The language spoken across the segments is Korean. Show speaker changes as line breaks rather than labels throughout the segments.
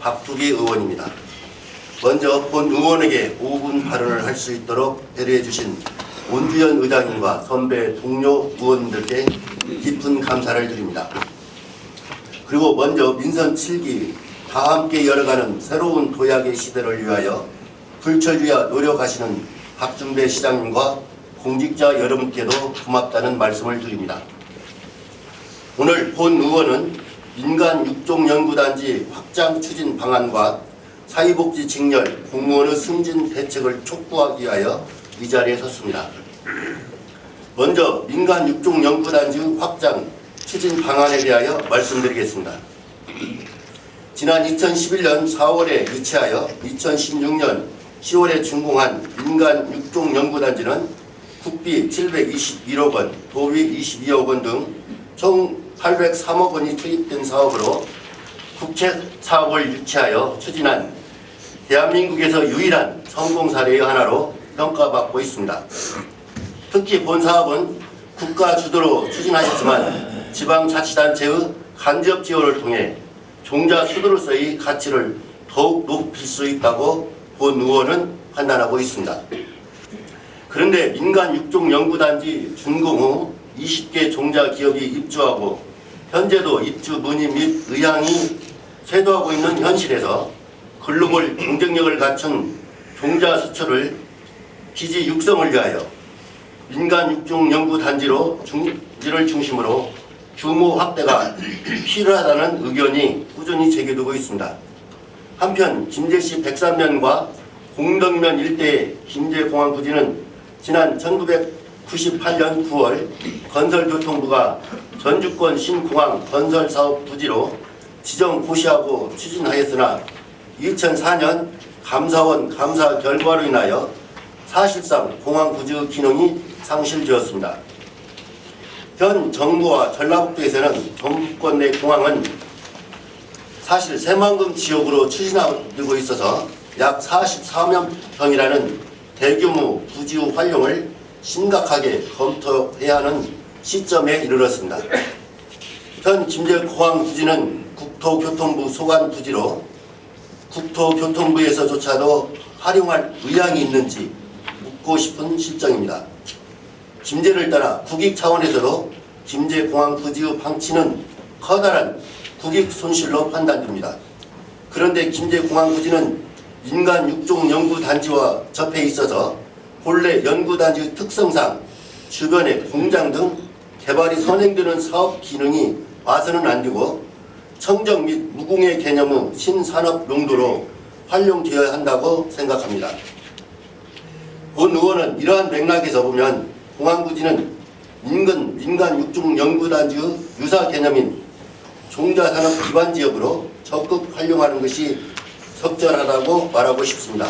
박두기 의원입니다. 먼저 본 의원에게 5분 발언을 할 수 있도록 배려해 주신 온주현 의장님과 선배 동료 의원들께 깊은 감사를 드립니다. 그리고 먼저 민선 7기 다 함께 열어가는 새로운 도약의 시대를 위하여 불철주야 노력하시는 박준배 시장님과 공직자 여러분께도 고맙다는 말씀을 드립니다. 오늘 본 의원은 민간 육종연구단지 확장 추진 방안과 사회복지 직렬 공무원의 승진 대책을 촉구하기 위하여 이 자리에 섰습니다. 먼저 민간 육종연구단지 확장 추진 방안에 대하여 말씀드리겠습니다. 지난 2011년 4월에 유치하여 2016년 10월에 준공한 민간 육종연구단지는 국비 721억 원, 도비 22억 원 등 총 803억 원이 투입된 사업으로 국책 사업을 유치하여 추진한 대한민국에서 유일한 성공 사례의 하나로 평가받고 있습니다. 특히 본 사업은 국가 주도로 추진하였지만 지방자치단체의 간접 지원을 통해 종자 수도로서의 가치를 더욱 높일 수 있다고 본 의원은 판단하고 있습니다. 그런데 민간 육종연구단지 준공 후 20개 종자 기업이 입주하고 현재도 입주 문의 및 의향이 쇄도하고 있는 현실에서 글로벌 경쟁력을 갖춘 종자 수출을 기지 육성을 위하여 민간 육종연구단지를 중심으로 규모 확대가 필요하다는 의견이 꾸준히 제기되고 있습니다. 한편 김제시 백산면과 공덕면 일대의 김제공항 부지는 지난 1998년 9월 건설교통부가 전주권 신공항 건설사업 부지로 지정 고시하고 추진하였으나 2004년 감사원 감사 결과로 인하여 사실상 공항 부지의 기능이 상실되었습니다. 현 정부와 전라북도에서는 정부권 내 공항은 사실 새만금 지역으로 추진되고 있어서 약 44만 평이라는 대규모 부지의 활용을 심각하게 검토해야 하는 시점에 이르렀습니다. 현 김제공항 부지는 국토교통부 소관 부지로 국토교통부에서조차도 활용할 의향이 있는지 묻고 싶은 실정입니다. 김제를 따라 국익 차원에서도 김제공항 부지의 방치는 커다란 국익 손실로 판단됩니다. 그런데 김제공항 부지는 민간 육종연구단지와 접해 있어서 본래 연구단지의 특성상 주변에 공장 등 개발이 선행되는 사업 기능이 봐서는 안 되고 청정 및 무공해 개념의 신산업 용도로 활용되어야 한다고 생각합니다. 본 의원은 이러한 맥락에서 보면 공항부지는 민간 육종연구단지의 유사 개념인 종자산업 기반 지역으로 적극 활용하는 것이 적절하다고 말하고 싶습니다.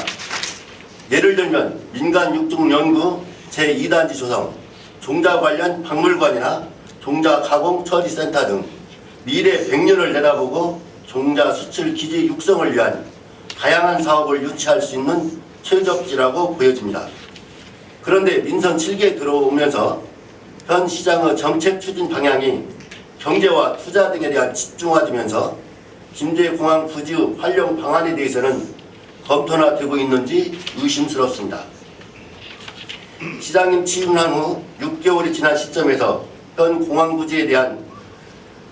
예를 들면 민간 육종연구 제2단지 조성, 종자 관련 박물관이나 종자 가공 처리센터 등 미래 100년을 내다보고 종자 수출 기지 육성을 위한 다양한 사업을 유치할 수 있는 최적지라고 보여집니다. 그런데 민선 7기에 들어오면서 현 시장의 정책 추진 방향이 경제와 투자 등에 대한 집중화되면서 김제공항 부지의 활용 방안에 대해서는 검토나 되고 있는지 의심스럽습니다. 시장님 취임한 후 6개월이 지난 시점에서 현 공항부지에 대한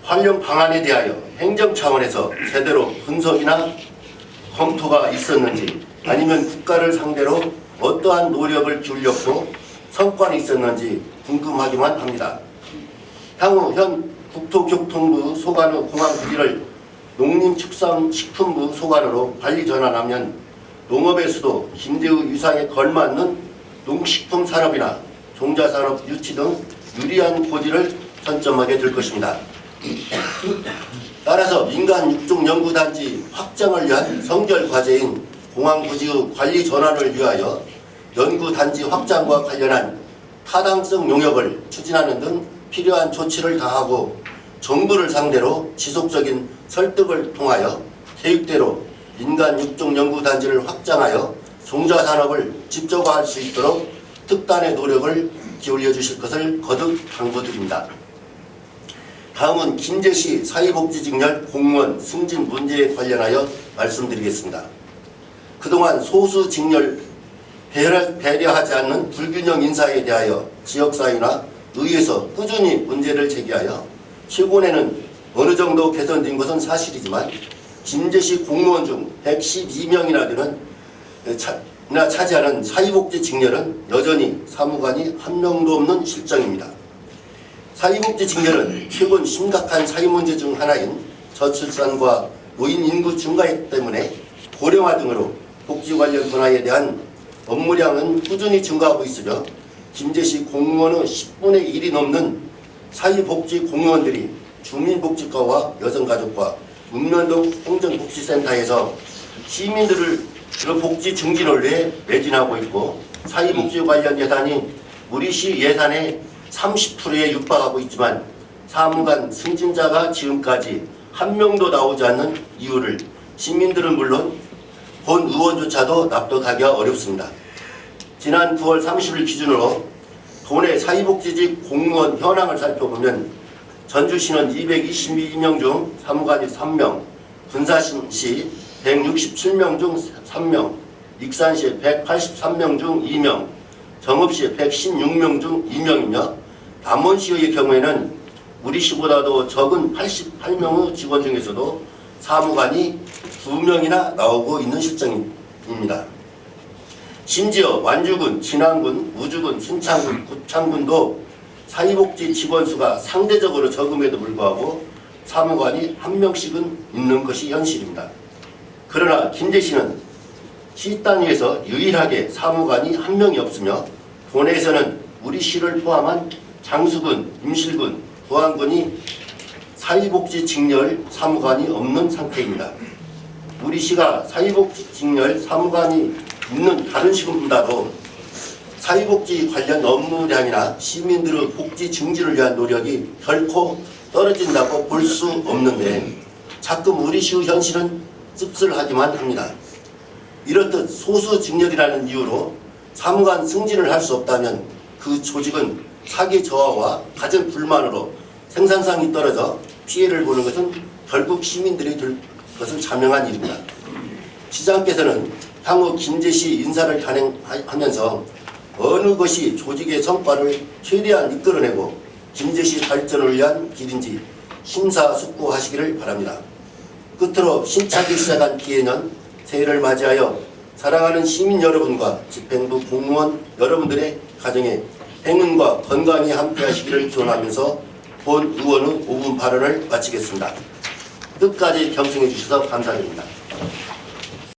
활용 방안에 대하여 행정 차원에서 제대로 분석이나 검토가 있었는지 아니면 국가를 상대로 어떠한 노력을 기울였고 성과는 있었는지 궁금하기만 합니다. 향후 현 국토교통부 소관의 공항부지를 농림축산식품부 소관으로 관리 전환하면 농업의 수도, 김제의 유상에 걸맞는 농식품 산업이나 종자산업 유치 등 유리한 고지를 선점하게 될 것입니다. 따라서 민간 육종연구단지 확장을 위한 성결 과제인 공항부지의 관리 전환을 위하여 연구단지 확장과 관련한 타당성 용역을 추진하는 등 필요한 조치를 다하고 정부를 상대로 지속적인 설득을 통하여 계획대로 민간 육종연구단지를 확장하여 종자산업을 집적화할 수 있도록 특단의 노력을 기울여 주실 것을 거듭 당부드립니다. 다음은 김제시 사회복지직렬 공무원 승진 문제에 관련하여 말씀드리겠습니다. 그동안 소수 직렬 배려하지 않는 불균형 인사에 대하여 지역사회나 의회에서 꾸준히 문제를 제기하여 최근에는 어느 정도 개선된 것은 사실이지만 김제시 공무원 중 112명이나 되는 차지하는 사회복지 직렬은 여전히 사무관이 한 명도 없는 실정입니다. 사회복지 직렬은 최근 심각한 사회 문제 중 하나인 저출산과 노인 인구 증가 때문에 고령화 등으로 복지 관련 분야에 대한 업무량은 꾸준히 증가하고 있으며 김제시 공무원의 10분의 1이 넘는 사회복지 공무원들이 주민복지과와 여성가족과 읍면동 행정복지센터에서 시민들을 복지 증진을 위해 매진하고 있고 사회복지 관련 예산이 우리 시 예산의 30%에 육박하고 있지만 사무관 승진자가 지금까지 한 명도 나오지 않는 이유를 시민들은 물론 본 의원조차도 납득하기가 어렵습니다. 지난 9월 30일 기준으로 도내 사회복지직 공무원 현황을 살펴보면 전주시는 222명 중 사무관이 3명, 군산시 167명 중 3명, 익산시 183명 중 2명, 정읍시 116명 중 2명이며 남원시의 경우에는 우리 시보다도 적은 88명의 직원 중에서도 사무관이 2명이나 나오고 있는 실정입니다. 심지어 완주군, 진안군, 우주군, 순창군, 구창군도 사회복지 직원 수가 상대적으로 적음에도 불구하고 사무관이 한 명씩은 있는 것이 현실입니다. 그러나 김제시는 시 단위에서 유일하게 사무관이 한 명이 없으며 도내에서는 우리 시를 포함한 장수군, 임실군, 부안군이 사회복지 직렬 사무관이 없는 상태입니다. 우리 시가 사회복지 직렬 사무관이 있는 다른 시군보다도 사회복지 관련 업무량이나 시민들의 복지 증진을 위한 노력이 결코 떨어진다고 볼 수 없는데 자꾸 우리 시의 현실은 씁쓸하기만 합니다. 이렇듯 소수 직렬이라는 이유로 사무관 승진을 할 수 없다면 그 조직은 사기 저하와 가정 불만으로 생산성이 떨어져 피해를 보는 것은 결국 시민들이 될 것은 자명한 일입니다. 시장께서는 향후 김제시 인사를 단행하면서 어느 것이 조직의 성과를 최대한 이끌어내고 김제시 발전을 위한 길인지 심사숙고하시기를 바랍니다. 끝으로 신차기 시작한 기해년 새해를 맞이하여 사랑하는 시민 여러분과 집행부 공무원 여러분들의 가정에 행운과 건강이 함께하시기를 기원하면서 본 의원의 5분 발언을 마치겠습니다. 끝까지 경청해 주셔서 감사드립니다.